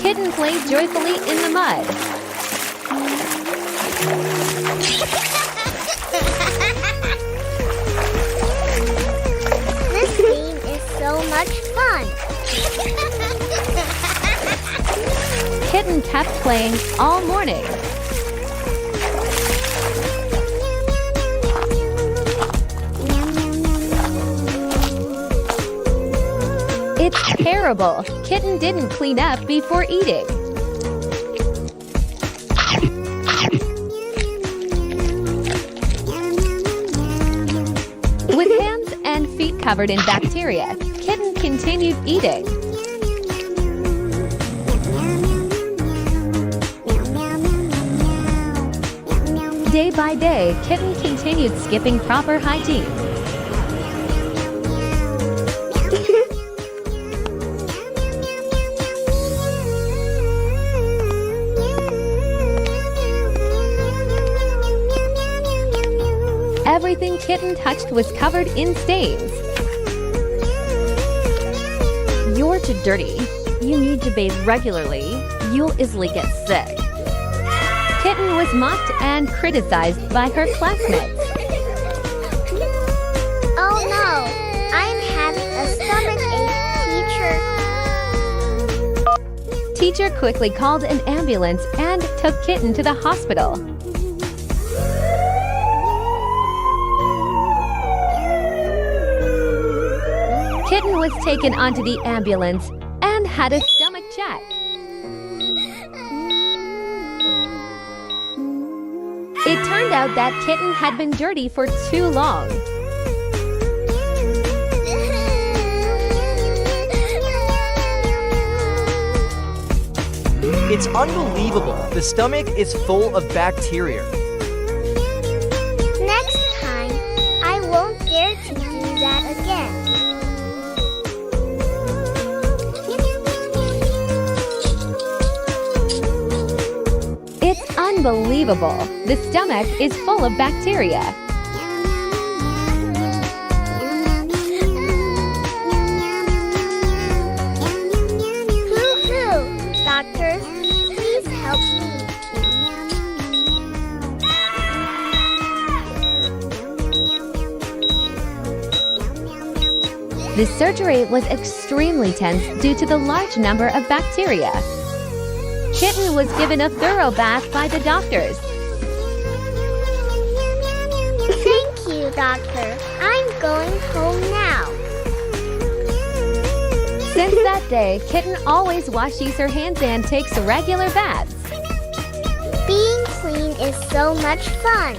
Kitten plays joyfully in the mud. This game is so much fun. Kitten kept playing all morning. It's terrible. Kitten didn't clean up before eating. With hands and feet covered in bacteria, Kitten continued eating. Day by day, Kitten continued skipping proper hygiene. Everything Kitten touched was covered in stains. You're too dirty. You need to bathe regularly. You'll easily get sick. Kitten was mocked and criticized by her classmates. Oh no, I'm having a stomachache, teacher. Teacher quickly called an ambulance and took Kitten to the hospital. Kitten was taken onto the ambulance and had a stomach check. It turned out that Kitten had been dirty for too long. It's unbelievable. The stomach is full of bacteria. Next time, I won't dare to do that again. It's unbelievable. The stomach is full of bacteria. Hoo-hoo! Doctors, please help me. The surgery was extremely tense due to the large number of bacteria. Kitten was given a thorough bath by the doctors. Thank you, Doctor. I'm going home now. Since that day, Kitten always washes her hands and takes regular baths. Being clean is so much fun.